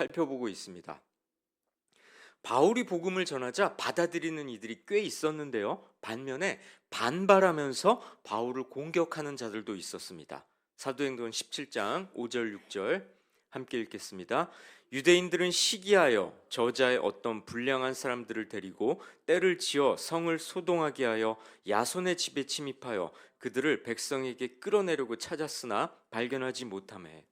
살펴보고 있습니다. 바울이 복음을 전하자 받아들이는 이들이 꽤 있었는데요. 반면에 반발하면서 바울을 공격하는 자들도 있었습니다. 사도행전 17장 5절 6절 함께 읽겠습니다. 유대인들은 시기하여 저자의 어떤 불량한 사람들을 데리고 때를 지어 성을 소동하게 하여 야손의 집에 침입하여 그들을 백성에게 끌어내려고 찾았으나 발견하지 못하매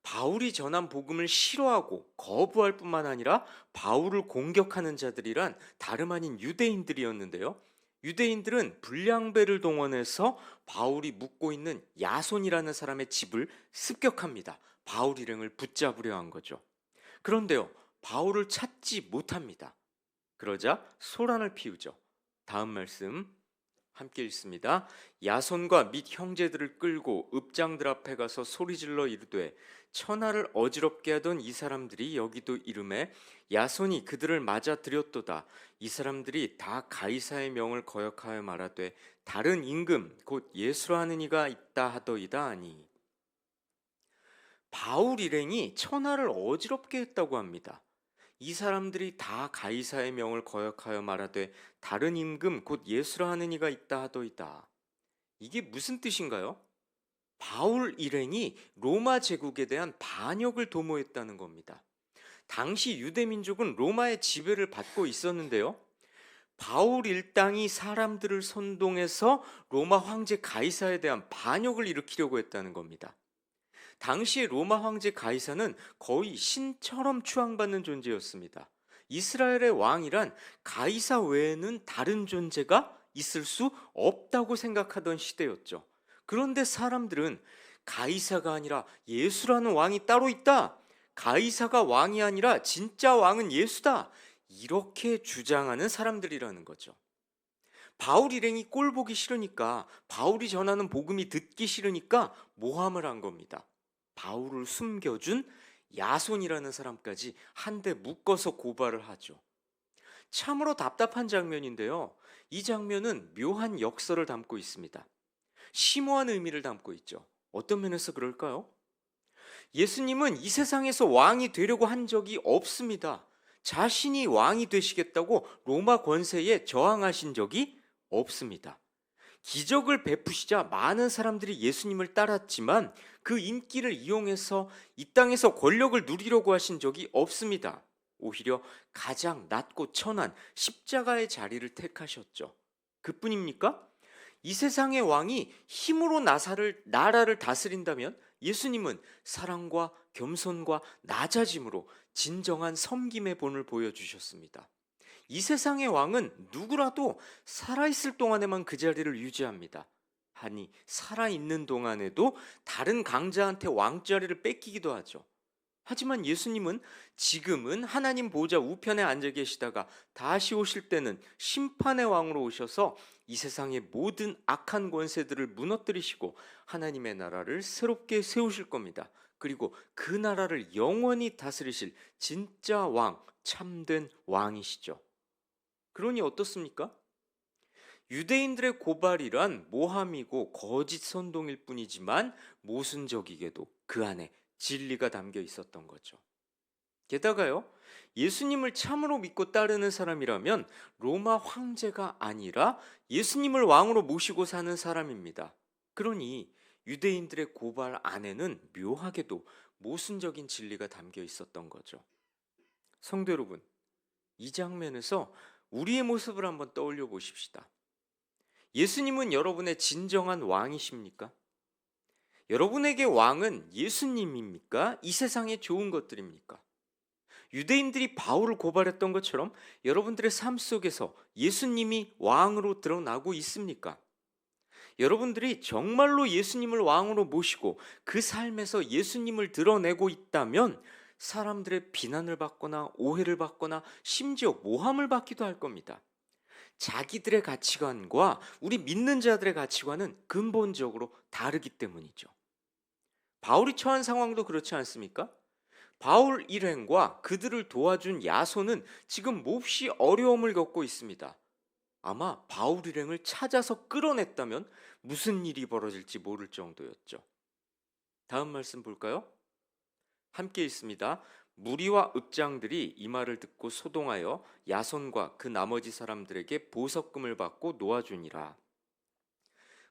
바울이 전한 복음을 싫어하고 거부할 뿐만 아니라 바울을 공격하는 자들이란 다름 아닌 유대인들이었는데요. 유대인들은 불량배를 동원해서 바울이 묵고 있는 야손이라는 사람의 집을 습격합니다. 바울 일행을 붙잡으려 한 거죠. 그런데요, 바울을 찾지 못합니다. 그러자 소란을 피우죠. 다음 말씀 함께 읽습니다. 야손과 및 형제들을 끌고 읍장들 앞에 가서 소리질러 이르되 천하를 어지럽게 하던 이 사람들이 여기도 이름에 야손이 그들을 맞아 들였도다. 이 사람들이 다 가이사의 명을 거역하여 말하되 다른 임금 곧 예수라 하는 이가 있다 하더이다 하니 바울 일행이 천하를 어지럽게 했다고 합니다. 이 사람들이 다 가이사의 명을 거역하여 말하되 다른 임금 곧 예수라 하는 이가 있다 하더이다. 이게 무슨 뜻인가요? 바울 일행이 로마 제국에 대한 반역을 도모했다는 겁니다. 당시 유대 민족은 로마의 지배를 받고 있었는데요. 바울 일당이 사람들을 선동해서 로마 황제 가이사에 대한 반역을 일으키려고 했다는 겁니다. 당시 로마 황제 가이사는 거의 신처럼 추앙받는 존재였습니다. 이스라엘의 왕이란 가이사 외에는 다른 존재가 있을 수 없다고 생각하던 시대였죠. 그런데 사람들은 가이사가 아니라 예수라는 왕이 따로 있다. 가이사가 왕이 아니라 진짜 왕은 예수다. 이렇게 주장하는 사람들이라는 거죠. 바울 일행이 꼴 보기 싫으니까, 바울이 전하는 복음이 듣기 싫으니까 모함을 한 겁니다. 바울을 숨겨준 야손이라는 사람까지 한데 묶어서 고발을 하죠. 참으로 답답한 장면인데요. 이 장면은 묘한 역설을 담고 있습니다. 심오한 의미를 담고 있죠. 어떤 면에서 그럴까요? 예수님은 이 세상에서 왕이 되려고 한 적이 없습니다. 자신이 왕이 되시겠다고 로마 권세에 저항하신 적이 없습니다. 기적을 베푸시자 많은 사람들이 예수님을 따랐지만 그 인기를 이용해서 이 땅에서 권력을 누리려고 하신 적이 없습니다. 오히려 가장 낮고 천한 십자가의 자리를 택하셨죠. 그뿐입니까? 이 세상의 왕이 힘으로 나라를 다스린다면 예수님은 사랑과 겸손과 낮아짐으로 진정한 섬김의 본을 보여주셨습니다. 이 세상의 왕은 누구라도 살아있을 동안에만 그 자리를 유지합니다. 아니, 살아있는 동안에도 다른 강자한테 왕자리를 뺏기기도 하죠. 하지만 예수님은 지금은 하나님 보좌 우편에 앉아 계시다가 다시 오실 때는 심판의 왕으로 오셔서 이 세상의 모든 악한 권세들을 무너뜨리시고 하나님의 나라를 새롭게 세우실 겁니다. 그리고 그 나라를 영원히 다스리실 진짜 왕, 참된 왕이시죠. 그러니 어떻습니까? 유대인들의 고발이란 모함이고 거짓 선동일 뿐이지만 모순적이게도 그 안에 진리가 담겨 있었던 거죠. 게다가요, 예수님을 참으로 믿고 따르는 사람이라면 로마 황제가 아니라 예수님을 왕으로 모시고 사는 사람입니다. 그러니 유대인들의 고발 안에는 묘하게도 모순적인 진리가 담겨 있었던 거죠. 성도 여러분, 이 장면에서 우리의 모습을 한번 떠올려 보십시다. 예수님은 여러분의 진정한 왕이십니까? 여러분에게 왕은 예수님입니까? 이 세상의 좋은 것들입니까? 유대인들이 바울을 고발했던 것처럼 여러분들의 삶 속에서 예수님이 왕으로 드러나고 있습니까? 여러분들이 정말로 예수님을 왕으로 모시고 그 삶에서 예수님을 드러내고 있다면 사람들의 비난을 받거나 오해를 받거나 심지어 모함을 받기도 할 겁니다. 자기들의 가치관과 우리 믿는 자들의 가치관은 근본적으로 다르기 때문이죠. 바울이 처한 상황도 그렇지 않습니까? 바울 일행과 그들을 도와준 야손은 지금 몹시 어려움을 겪고 있습니다. 아마 바울 일행을 찾아서 끌어냈다면 무슨 일이 벌어질지 모를 정도였죠. 다음 말씀 볼까요? 함께 있습니다. 무리와 읍장들이 이 말을 듣고 소동하여 야손과 그 나머지 사람들에게 보석금을 받고 놓아주니라.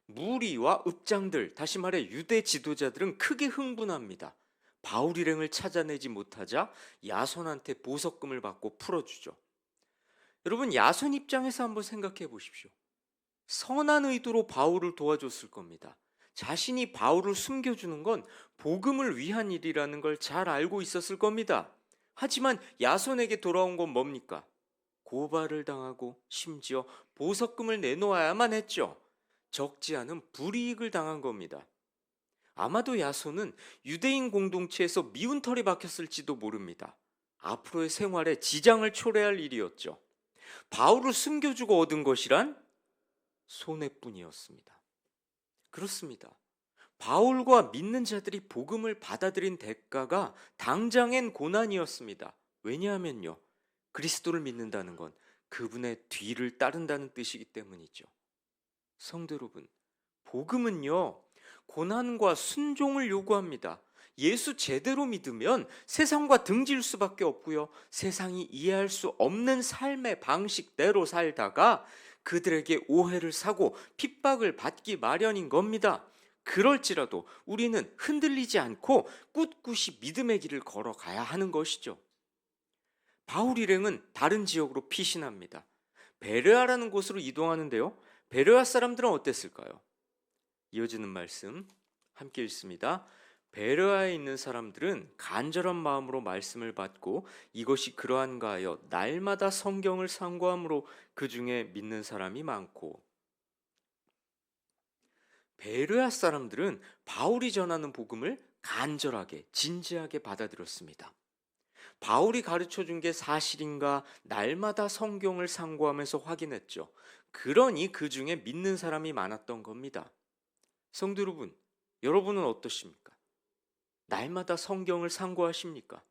무리와 읍장들, 다시 말해 유대 지도자들은 크게 흥분합니다. 바울 일행을 찾아내지 못하자 야손한테 보석금을 받고 풀어주죠. 여러분, 야손 입장에서 한번 생각해 보십시오. 선한 의도로 바울을 도와줬을 겁니다. 자신이 바울을 숨겨주는 건 복음을 위한 일이라는 걸 잘 알고 있었을 겁니다. 하지만 야손에게 돌아온 건 뭡니까? 고발을 당하고 심지어 보석금을 내놓아야만 했죠. 적지 않은 불이익을 당한 겁니다. 아마도 야손은 유대인 공동체에서 미운 털이 박혔을지도 모릅니다. 앞으로의 생활에 지장을 초래할 일이었죠. 바울을 숨겨주고 얻은 것이란 손해뿐이었습니다. 그렇습니다. 바울과 믿는 자들이 복음을 받아들인 대가가 당장엔 고난이었습니다. 왜냐하면요, 그리스도를 믿는다는 건 그분의 뒤를 따른다는 뜻이기 때문이죠. 성도 여러분, 복음은요, 고난과 순종을 요구합니다. 예수 제대로 믿으면 세상과 등질 수밖에 없고요, 세상이 이해할 수 없는 삶의 방식대로 살다가 그들에게 오해를 사고 핍박을 받기 마련인 겁니다. 그럴지라도 우리는 흔들리지 않고 꿋꿋이 믿음의 길을 걸어가야 하는 것이죠. 바울 일행은 다른 지역으로 피신합니다. 베레아라는 곳으로 이동하는데요, 베레아 사람들은 어땠을까요? 이어지는 말씀 함께 읽습니다. 베레아에 있는 사람들은 간절한 마음으로 말씀을 받고 이것이 그러한가 하여 날마다 성경을 상고함으로 그 중에 믿는 사람이 많고. 베레아 사람들은 바울이 전하는 복음을 간절하게 진지하게 받아들였습니다. 바울이 가르쳐 준 게 사실인가 날마다 성경을 상고하면서 확인했죠. 그러니 그 중에 믿는 사람이 많았던 겁니다. 성도 여러분, 여러분은 어떠십니까? 날마다 성경을 상고하십니까?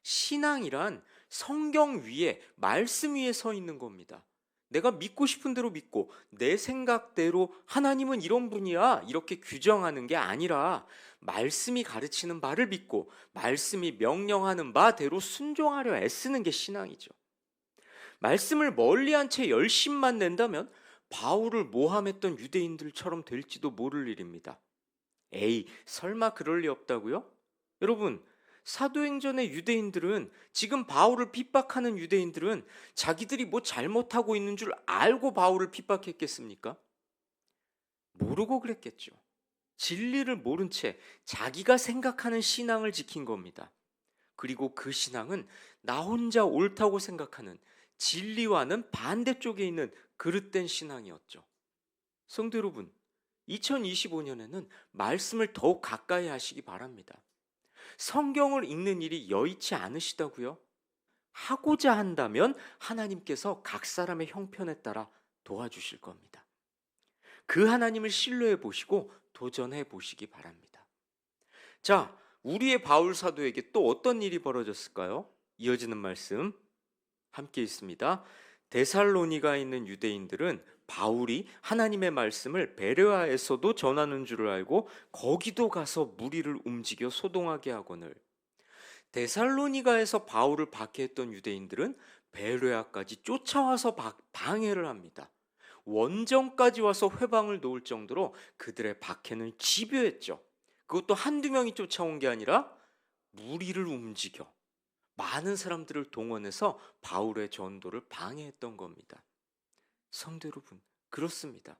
신앙이란 성경 위에, 말씀 위에 서 있는 겁니다. 내가 믿고 싶은 대로 믿고 내 생각대로 하나님은 이런 분이야 이렇게 규정하는 게 아니라 말씀이 가르치는 바를 믿고 말씀이 명령하는 바대로 순종하려 애쓰는 게 신앙이죠. 말씀을 멀리한 채 열심만 낸다면 바울을 모함했던 유대인들처럼 될지도 모를 일입니다. 에이, 설마 그럴 리 없다고요? 여러분, 사도행전의 유대인들은, 지금 바울을 핍박하는 유대인들은 자기들이 뭐 잘못하고 있는 줄 알고 바울을 핍박했겠습니까? 모르고 그랬겠죠. 진리를 모른 채 자기가 생각하는 신앙을 지킨 겁니다. 그리고 그 신앙은 나 혼자 옳다고 생각하는 진리와는 반대쪽에 있는 그릇된 신앙이었죠. 성도 여러분, 2025년에는 말씀을 더욱 가까이 하시기 바랍니다. 성경을 읽는 일이 여의치 않으시다고요? 하고자 한다면 하나님께서 각 사람의 형편에 따라 도와주실 겁니다. 그 하나님을 신뢰해 보시고 도전해 보시기 바랍니다. 자, 우리의 바울 사도에게 또 어떤 일이 벌어졌을까요? 이어지는 말씀 함께 있습니다. 데살로니가에 있는 유대인들은 바울이 하나님의 말씀을 베레아에서도 전하는 줄을 알고 거기도 가서 무리를 움직여 소동하게 하거늘. 데살로니가에서 바울을 박해했던 유대인들은 베레아까지 쫓아와서 방해를 합니다. 원정까지 와서 회방을 놓을 정도로 그들의 박해는 집요했죠. 그것도 한두 명이 쫓아온 게 아니라 무리를 움직여 많은 사람들을 동원해서 바울의 전도를 방해했던 겁니다. 성도 여러분, 그렇습니다.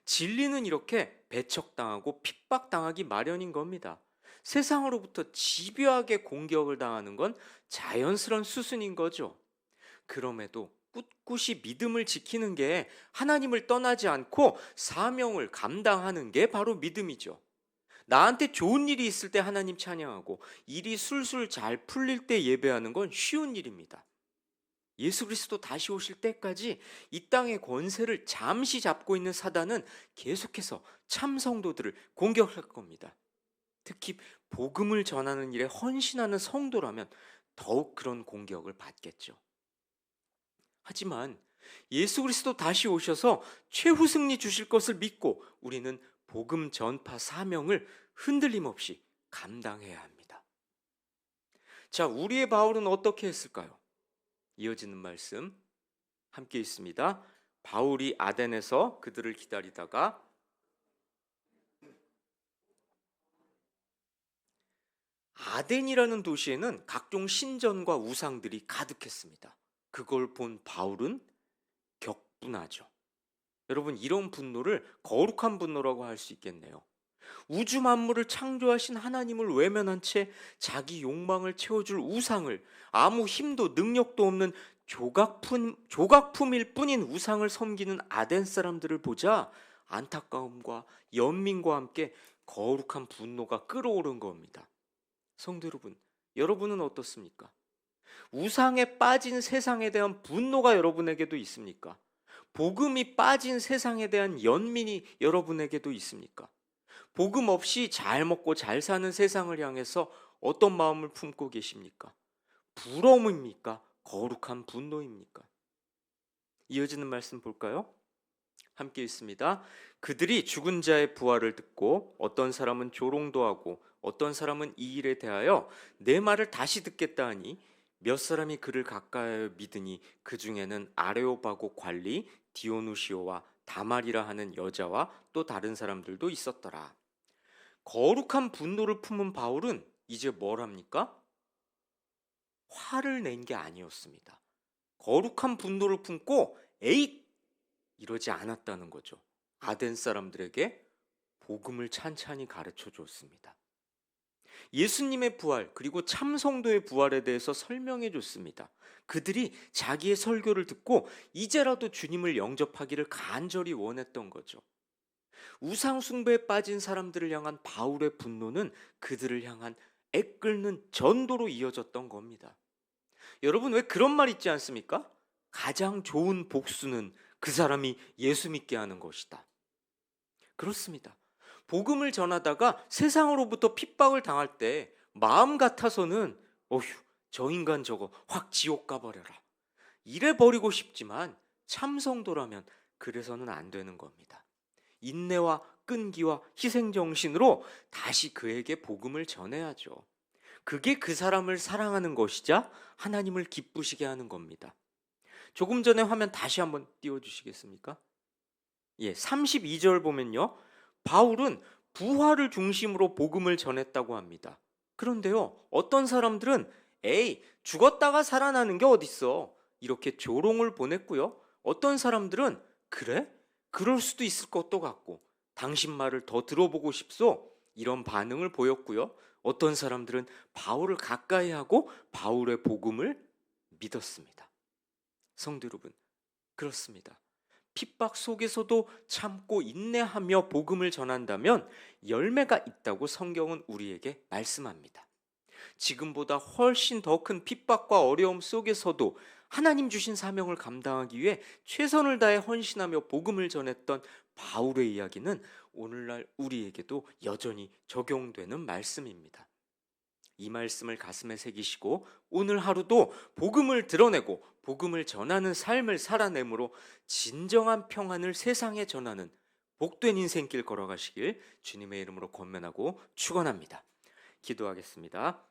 진리는 이렇게 배척당하고 핍박당하기 마련인 겁니다. 세상으로부터 집요하게 공격을 당하는 건 자연스러운 수순인 거죠. 그럼에도 꿋꿋이 믿음을 지키는 게, 하나님을 떠나지 않고 사명을 감당하는 게 바로 믿음이죠. 나한테 좋은 일이 있을 때 하나님 찬양하고 일이 술술 잘 풀릴 때 예배하는 건 쉬운 일입니다. 예수 그리스도 다시 오실 때까지 이 땅의 권세를 잠시 잡고 있는 사단은 계속해서 참 성도들을 공격할 겁니다. 특히 복음을 전하는 일에 헌신하는 성도라면 더욱 그런 공격을 받겠죠. 하지만 예수 그리스도 다시 오셔서 최후 승리 주실 것을 믿고 우리는 복음 전파 사명을 흔들림 없이 감당해야 합니다. 자, 우리의 바울은 어떻게 했을까요? 이어지는 말씀 함께 있습니다. 바울이 아덴에서 그들을 기다리다가 아덴이라는 도시에는 각종 신전과 우상들이 가득했습니다. 그걸 본 바울은 격분하죠. 여러분, 이런 분노를 거룩한 분노라고 할 수 있겠네요. 우주 만물을 창조하신 하나님을 외면한 채 자기 욕망을 채워줄 우상을, 아무 힘도 능력도 없는 조각품일 뿐인 우상을 섬기는 아덴 사람들을 보자 안타까움과 연민과 함께 거룩한 분노가 끓어오른 겁니다. 성도 여러분, 여러분은 어떻습니까? 우상에 빠진 세상에 대한 분노가 여러분에게도 있습니까? 복음이 빠진 세상에 대한 연민이 여러분에게도 있습니까? 복음 없이 잘 먹고 잘 사는 세상을 향해서 어떤 마음을 품고 계십니까? 부러움입니까? 거룩한 분노입니까? 이어지는 말씀 볼까요? 함께 있습니다. 그들이 죽은 자의 부활을 듣고 어떤 사람은 조롱도 하고 어떤 사람은 이 일에 대하여 내 말을 다시 듣겠다 하니 몇 사람이 그를 가까이 믿으니 그 중에는 아레오바고 관리 디오누시오와 다말이라 하는 여자와 또 다른 사람들도 있었더라. 거룩한 분노를 품은 바울은 이제 뭘 합니까? 화를 낸 게 아니었습니다. 거룩한 분노를 품고 에잇! 이러지 않았다는 거죠. 아덴 사람들에게 복음을 찬찬히 가르쳐 줬습니다. 예수님의 부활 그리고 참성도의 부활에 대해서 설명해 줬습니다. 그들이 자기의 설교를 듣고 이제라도 주님을 영접하기를 간절히 원했던 거죠. 우상 숭배에 빠진 사람들을 향한 바울의 분노는 그들을 향한 애끓는 전도로 이어졌던 겁니다. 여러분, 왜 그런 말 있지 않습니까? 가장 좋은 복수는 그 사람이 예수 믿게 하는 것이다. 그렇습니다. 복음을 전하다가 세상으로부터 핍박을 당할 때 마음 같아서는 어휴, 저 인간 저거 확 지옥 가버려라, 이래 버리고 싶지만 참성도라면 그래서는 안 되는 겁니다. 인내와 끈기와 희생정신으로 다시 그에게 복음을 전해야죠. 그게 그 사람을 사랑하는 것이자 하나님을 기쁘시게 하는 겁니다. 조금 전에 화면 다시 한번 띄워주시겠습니까? 32절 보면요, 바울은 부활을 중심으로 복음을 전했다고 합니다. 그런데요, 어떤 사람들은 에이, 죽었다가 살아나는 게 어딨어, 이렇게 조롱을 보냈고요. 어떤 사람들은 그래? 그럴 수도 있을 것도 같고 당신 말을 더 들어보고 싶소, 이런 반응을 보였고요. 어떤 사람들은 바울을 가까이 하고 바울의 복음을 믿었습니다. 성도 여러분, 그렇습니다. 핍박 속에서도 참고 인내하며 복음을 전한다면 열매가 있다고 성경은 우리에게 말씀합니다. 지금보다 훨씬 더 큰 핍박과 어려움 속에서도 하나님 주신 사명을 감당하기 위해 최선을 다해 헌신하며 복음을 전했던 바울의 이야기는 오늘날 우리에게도 여전히 적용되는 말씀입니다. 이 말씀을 가슴에 새기시고 오늘 하루도 복음을 드러내고 복음을 전하는 삶을 살아내므로 진정한 평안을 세상에 전하는 복된 인생길 걸어가시길 주님의 이름으로 권면하고 축원합니다. 기도하겠습니다.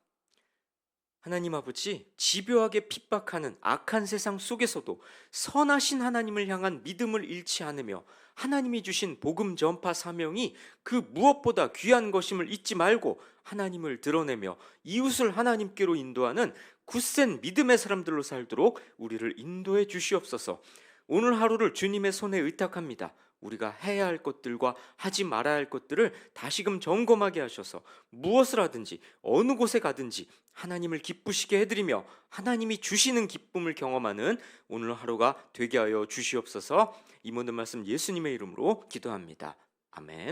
하나님 아버지, 집요하게 핍박하는 악한 세상 속에서도 선하신 하나님을 향한 믿음을 잃지 않으며 하나님이 주신 복음 전파 사명이 그 무엇보다 귀한 것임을 잊지 말고 하나님을 드러내며 이웃을 하나님께로 인도하는 굳센 믿음의 사람들로 살도록 우리를 인도해 주시옵소서. 오늘 하루를 주님의 손에 의탁합니다. 우리가 해야 할 것들과 하지 말아야 할 것들을 다시금 점검하게 하셔서 무엇을 하든지 어느 곳에 가든지 하나님을 기쁘시게 해드리며 하나님이 주시는 기쁨을 경험하는 오늘 하루가 되게 하여 주시옵소서. 이 모든 말씀 예수님의 이름으로 기도합니다. 아멘.